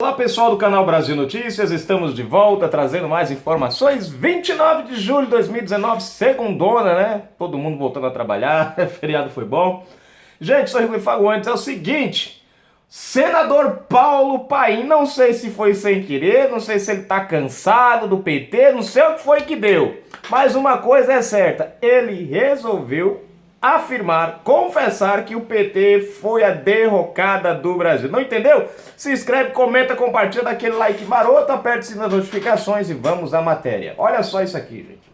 Olá pessoal do canal Brasil Notícias, estamos de volta trazendo mais informações. 29 de julho de 2019, segundona, né? Todo mundo voltando a trabalhar, feriado foi bom. Gente, sou Rigo Fagundes, é o seguinte, senador Paulo Paim, não sei se foi sem querer, não sei se ele tá cansado do PT, não sei o que foi que deu. Mas uma coisa é certa, ele resolveu afirmar, confessar que o PT foi a derrocada do Brasil. Não entendeu? Se inscreve, comenta, compartilha, dá aquele like maroto, aperte o sininho das notificações e vamos à matéria. Olha só isso aqui, gente.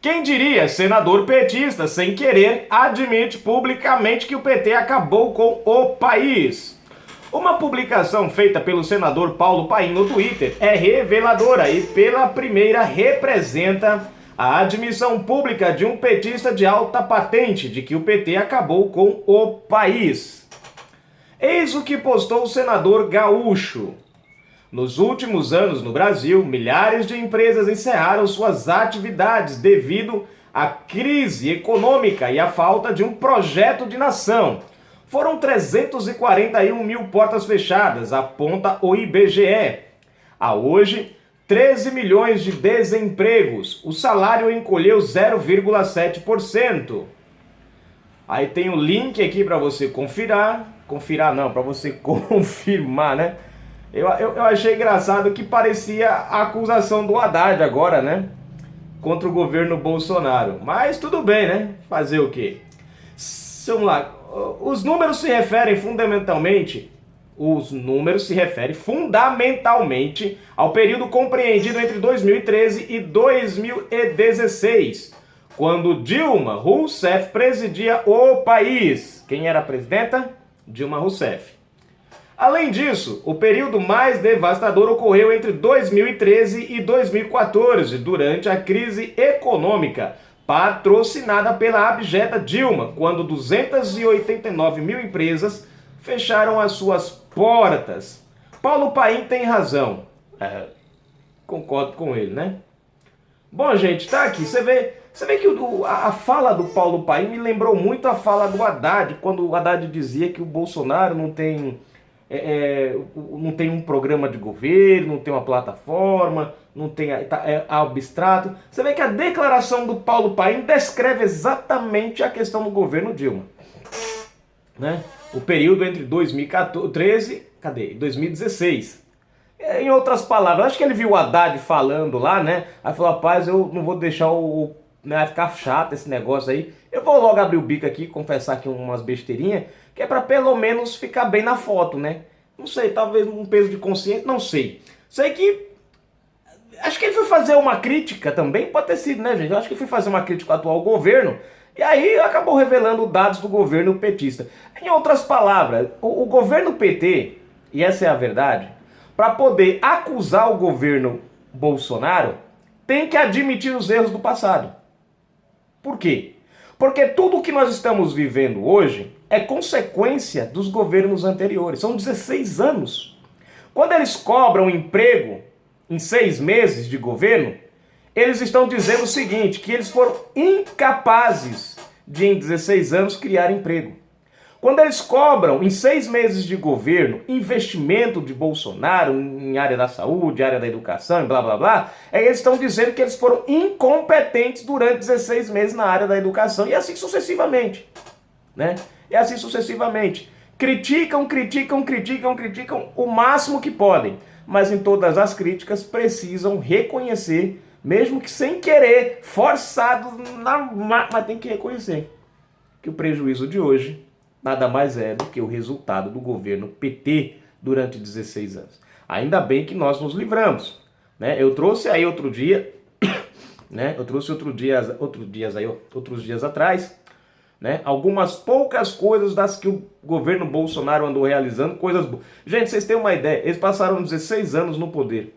Quem diria, senador petista, sem querer, admite publicamente que o PT acabou com o país. Uma publicação feita pelo senador Paulo Paim no Twitter é reveladora e pela primeira representa a admissão pública de um petista de alta patente de que o PT acabou com o país. Eis o que postou o senador gaúcho. Nos últimos anos no Brasil, milhares de empresas encerraram suas atividades devido à crise econômica e à falta de um projeto de nação. Foram 341 mil portas fechadas, aponta o IBGE. Há hoje, 13 milhões de desempregos. O salário encolheu 0,7%. Aí tem o link aqui para você para você confirmar, né? Eu achei engraçado que parecia a acusação do Haddad agora, né? Contra o governo Bolsonaro. Mas tudo bem, né? Fazer o quê? Vamos lá. Os números se referem fundamentalmente ao período compreendido entre 2013 e 2016, quando Dilma Rousseff presidia o país. Quem era a presidenta? Dilma Rousseff. Além disso, o período mais devastador ocorreu entre 2013 e 2014, durante a crise econômica, patrocinada pela abjeta Dilma, quando 289 mil empresas fecharam as suas portas. Paulo Paim tem razão. Concordo com ele, né? Bom, gente, tá aqui. Você vê que a fala do Paulo Paim me lembrou muito a fala do Haddad, quando o Haddad dizia que o Bolsonaro não tem um programa de governo, não tem uma plataforma, não tem abstrato. Você vê que a declaração do Paulo Paim descreve exatamente a questão do governo Dilma, né? O período entre 2013 e 2016. Em outras palavras, acho que ele viu o Haddad falando lá, né? Aí falou, rapaz, eu não vou deixar vai ficar chato esse negócio aí. Eu vou logo abrir o bico aqui, confessar aqui umas besteirinhas, que é pra pelo menos ficar bem na foto, né? Não sei, talvez um peso de consciência, não sei. Sei que acho que ele foi fazer uma crítica também, pode ter sido, né, gente? Eu acho que ele foi fazer uma crítica ao atual governo, e aí acabou revelando dados do governo petista. Em outras palavras, o governo PT, e essa é a verdade, para poder acusar o governo Bolsonaro, tem que admitir os erros do passado. Por quê? Porque tudo o que nós estamos vivendo hoje é consequência dos governos anteriores. São 16 anos. Quando eles cobram emprego em 6 meses de governo, eles estão dizendo o seguinte, que eles foram incapazes de, em 16 anos, criar emprego. Quando eles cobram, em 6 meses de governo, investimento de Bolsonaro em área da saúde, área da educação e blá blá blá, eles estão dizendo que eles foram incompetentes durante 16 meses na área da educação, e assim sucessivamente, né? E assim sucessivamente. Criticam o máximo que podem, mas em todas as críticas precisam reconhecer, mesmo que sem querer, forçados, mas tem que reconhecer que o prejuízo de hoje nada mais é do que o resultado do governo PT durante 16 anos. Ainda bem que nós nos livramos, né? Eu trouxe aí outro dia, né? Outros dias atrás, né? Algumas poucas coisas das que o governo Bolsonaro andou realizando, coisas boas. Gente, vocês têm uma ideia, eles passaram 16 anos no poder.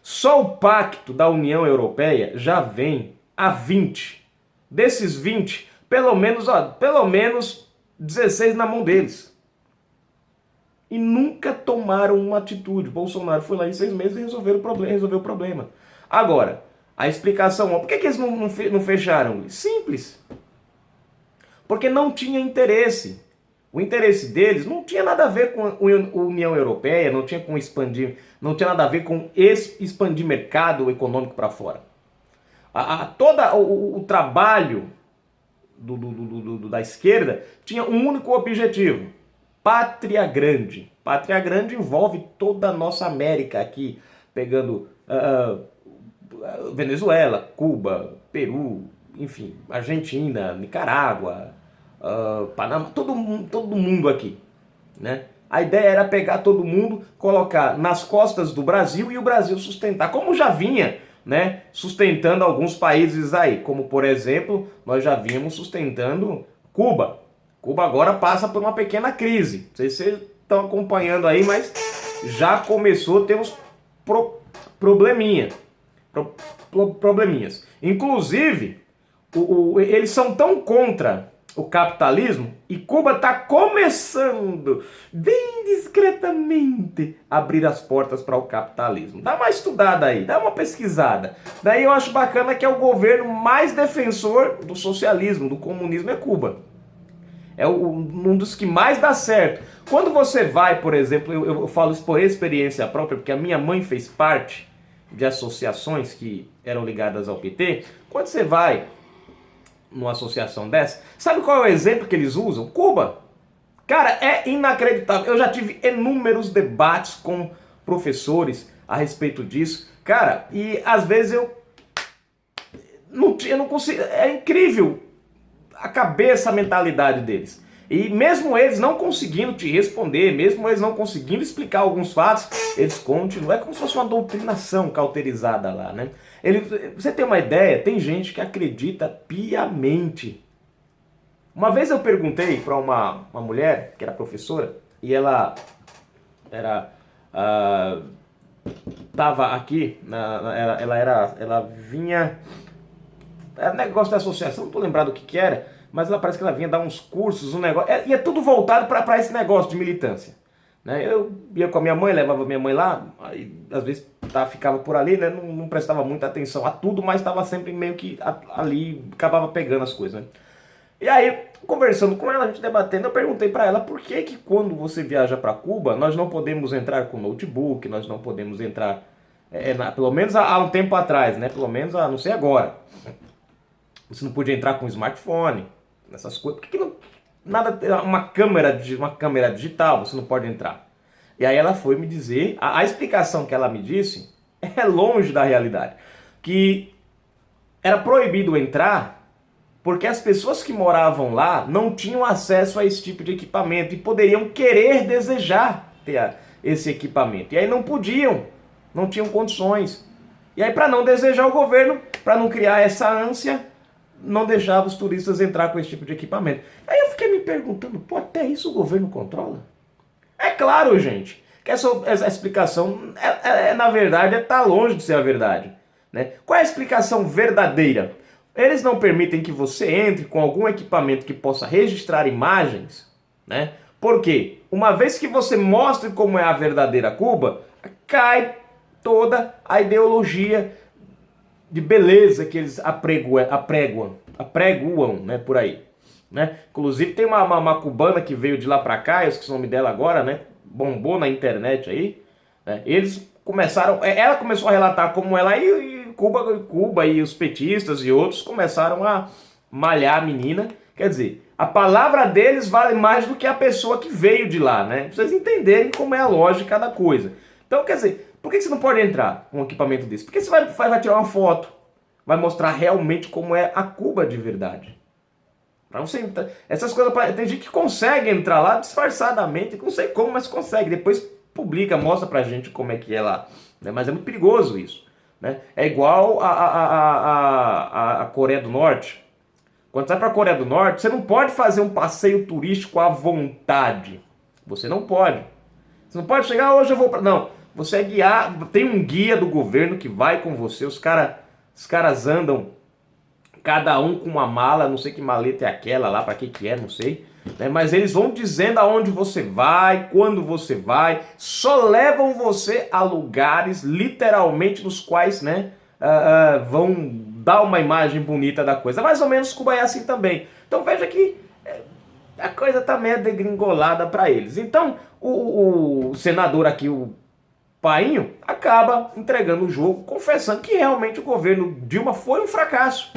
Só o pacto da União Europeia já vem a 20. Desses 20, pelo menos 16 na mão deles. E nunca tomaram uma atitude. Bolsonaro foi lá em 6 meses e resolveu o problema. Agora, a explicação, por que eles não fecharam? Simples. Porque não tinha interesse. O interesse deles não tinha nada a ver com a União Europeia, não tinha com expandir, não tinha nada a ver com expandir mercado econômico para fora. Todo o trabalho da esquerda tinha um único objetivo: pátria grande. Pátria grande envolve toda a nossa América aqui, pegando Venezuela, Cuba, Peru, enfim, Argentina, Nicarágua, Panamá, todo mundo aqui, né? A ideia era pegar todo mundo, colocar nas costas do Brasil e o Brasil sustentar, como já vinha, né, sustentando alguns países aí, como por exemplo, nós já vínhamos sustentando Cuba. Cuba agora passa por uma pequena crise. Não sei se vocês estão acompanhando aí, mas já começou a ter uns probleminhas. Inclusive, eles são tão contra o capitalismo e Cuba está começando, bem discretamente, a abrir as portas para o capitalismo. Dá uma estudada aí, dá uma pesquisada. Daí eu acho bacana que é o governo mais defensor do socialismo, do comunismo, é Cuba. É um dos que mais dá certo. Quando você vai, por exemplo, eu falo isso por experiência própria, porque a minha mãe fez parte de associações que eram ligadas ao PT. Quando você vai numa associação dessa, sabe qual é o exemplo que eles usam? Cuba. Cara, é inacreditável. Eu já tive inúmeros debates com professores a respeito disso. Cara, e às vezes eu não consigo. É incrível a cabeça, a mentalidade deles. E mesmo eles não conseguindo te responder, mesmo eles não conseguindo explicar alguns fatos, eles continuam. É como se fosse uma doutrinação cauterizada lá, né? Você tem uma ideia? Tem gente que acredita piamente. Uma vez eu perguntei para uma mulher, que era professora, e ela estava aqui, ela vinha... Era negócio da associação, não estou lembrado o que era, mas ela parece que ela vinha dar uns cursos, um negócio, e é tudo voltado para esse negócio de militância. Né? Eu ia com a minha mãe, levava minha mãe lá, aí, às vezes ficava por ali, né? Não prestava muita atenção a tudo, mas estava sempre meio que ali, acabava pegando as coisas. Né? E aí, conversando com ela, a gente debatendo, eu perguntei para ela por que quando você viaja para Cuba, nós não podemos entrar com notebook, nós não podemos entrar, pelo menos há um tempo atrás, né? Pelo menos, não sei agora. Você não podia entrar com smartphone, essas coisas. Por que não, uma câmera digital, você não pode entrar? E aí ela foi me dizer, a explicação que ela me disse é longe da realidade. Que era proibido entrar porque as pessoas que moravam lá não tinham acesso a esse tipo de equipamento e poderiam querer, desejar ter esse equipamento. E aí não podiam, não tinham condições. E aí, para não desejar, o governo, para não criar essa ânsia, não deixava os turistas entrar com esse tipo de equipamento. Aí eu fiquei me perguntando, pô, até isso o governo controla? É claro, gente, que essa explicação, na verdade, está longe de ser a verdade. Né? Qual é a explicação verdadeira? Eles não permitem que você entre com algum equipamento que possa registrar imagens, né? Porque uma vez que você mostre como é a verdadeira Cuba, cai toda a ideologia de beleza que eles apregoam, né, por aí. Né? Inclusive tem uma cubana que veio de lá pra cá, eu esqueci o nome dela agora, né? Bombou na internet aí. Né? Eles começaram, ela começou a relatar como ela e Cuba e os petistas e outros começaram a malhar a menina. Quer dizer, a palavra deles vale mais do que a pessoa que veio de lá, né? Pra vocês entenderem como é a lógica da coisa. Então, quer dizer, por que você não pode entrar com um equipamento desse? Porque você vai tirar uma foto, vai mostrar realmente como é a Cuba de verdade. Pra você, essas coisas, tem gente que consegue entrar lá disfarçadamente, não sei como, mas consegue. Depois publica, mostra pra gente como é que é lá. Né? Mas é muito perigoso isso. Né? É igual a Coreia do Norte. Quando você vai pra Coreia do Norte, você não pode fazer um passeio turístico à vontade. Você não pode. Você não pode chegar, hoje eu vou pra... Não. Você é guiado, tem um guia do governo que vai com você, os caras andam, cada um com uma mala, não sei que maleta é aquela lá, para que é, não sei, né? Mas eles vão dizendo aonde você vai, quando você vai, só levam você a lugares, literalmente, nos quais, né, vão dar uma imagem bonita da coisa. Mais ou menos Cuba é assim também. Então veja que a coisa tá meio degringolada para eles. Então, o senador aqui, o Painho, acaba entregando o jogo, confessando que realmente o governo Dilma foi um fracasso.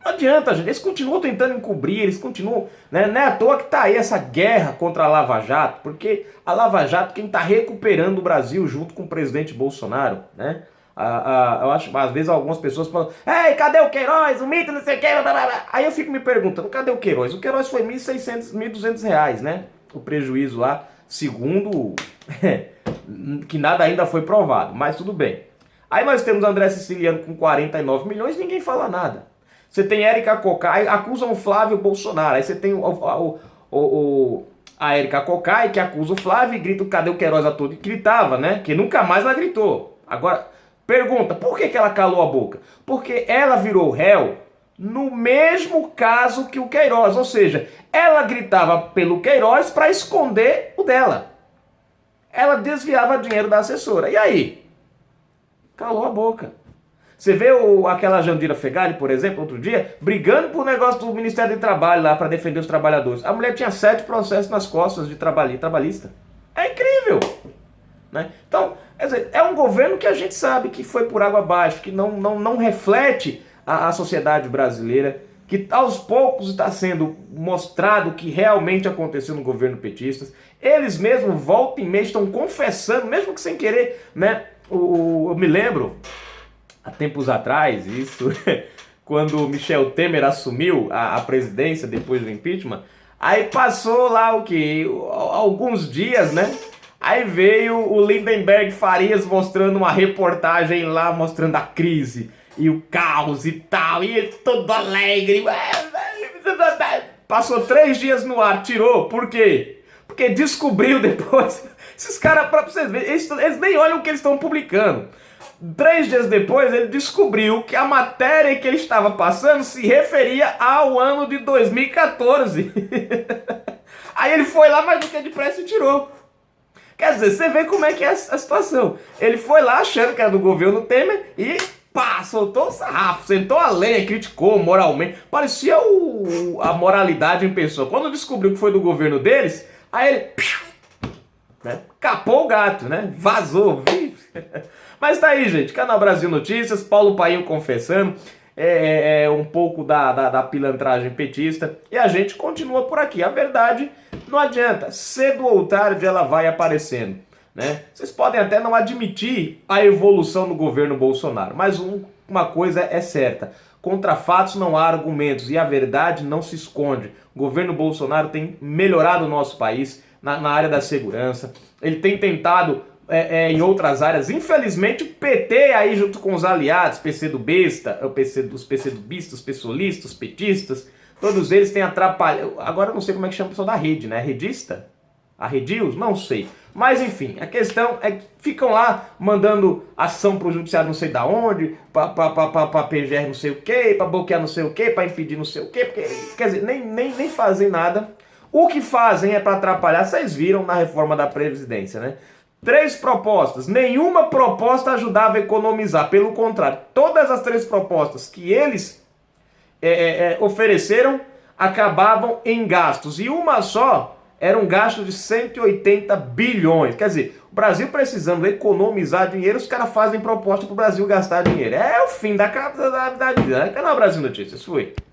Não adianta, gente, eles continuam tentando encobrir, eles continuam, né? Não é à toa que tá aí essa guerra contra a Lava Jato, porque a Lava Jato quem tá recuperando o Brasil junto com o presidente Bolsonaro, né? Eu acho, às vezes algumas pessoas falam, ei, cadê o Queiroz, o mito, não sei o que, blá, blá, blá. Aí eu fico me perguntando, cadê o Queiroz? O Queiroz foi R$1.600, R$1.200, né? O prejuízo lá, segundo, que nada ainda foi provado, mas tudo bem. Aí nós temos André Siciliano com 49 milhões, ninguém fala nada. Você tem Érica Cocai, acusam o Flávio Bolsonaro. Aí você tem a Érica Cocai que acusa o Flávio e grita, cadê o Queiroz a todo? E gritava, né? Que nunca mais ela gritou. Agora, pergunta, por que ela calou a boca? Porque ela virou réu no mesmo caso que o Queiroz. Ou seja, ela gritava pelo Queiroz para esconder o dela. Ela desviava dinheiro da assessora. E aí? Calou a boca. Você vê aquela Jandira Fegali, por exemplo, outro dia, brigando por negócio do Ministério do Trabalho lá para defender os trabalhadores. A mulher tinha 7 processos nas costas de trabalhista. É incrível! Né? Então, quer dizer, é um governo que a gente sabe que foi por água abaixo, que não reflete a sociedade brasileira, que aos poucos está sendo mostrado o que realmente aconteceu no governo petista. Eles mesmos, volta e meia, estão confessando, mesmo que sem querer, né? Eu me lembro, há tempos atrás, isso, quando Michel Temer assumiu a presidência depois do impeachment, aí passou lá o quê? Alguns dias, né? Aí veio o Lindenberg Farias mostrando uma reportagem lá, mostrando a crise e o caos e tal, e ele todo alegre. Passou 3 dias no ar, tirou, por quê? Porque descobriu depois. Esses caras, pra vocês verem, eles nem olham o que eles estão publicando. 3 dias depois, ele descobriu que a matéria que ele estava passando se referia ao ano de 2014. Aí ele foi lá, mais do que depressa, e tirou. Quer dizer, você vê como é que é a situação. Ele foi lá achando que era do governo Temer e pá, soltou o sarrafo, sentou a lenha, criticou moralmente. Parecia a moralidade em pessoa. Quando descobriu que foi do governo deles, aí ele... né, capou o gato, né? Vazou. Mas tá aí, gente. Canal Brasil Notícias, Paulo Painho confessando um pouco da pilantragem petista. E a gente continua por aqui. A verdade não adianta. Cedo ou tarde ela vai aparecendo, né? Vocês podem até não admitir a evolução no governo Bolsonaro, mas uma coisa é certa. Contra fatos não há argumentos e a verdade não se esconde. O governo Bolsonaro tem melhorado o nosso país na área da segurança. Ele tem tentado em outras áreas. Infelizmente o PT aí junto com os aliados, PC do Besta, os PC do Bista, os pessoalistas, os petistas, todos eles têm atrapalhado. Agora eu não sei como é que chama o pessoal da rede, né? Redista? A Redius? Não sei. Mas enfim, a questão é que ficam lá mandando ação pro judiciário não sei da onde, pra PGR não sei o que, pra bloquear não sei o que, pra impedir não sei o que, porque, quer dizer, nem fazem nada. O que fazem é para atrapalhar. Vocês viram na reforma da Previdência, né? 3 propostas, nenhuma proposta ajudava a economizar, pelo contrário, todas as 3 propostas que eles ofereceram acabavam em gastos, e uma só era um gasto de 180 bilhões, quer dizer, o Brasil precisando economizar dinheiro, os caras fazem proposta para o Brasil gastar dinheiro, é o fim da vida, né? Canal Brasil Notícias, fui.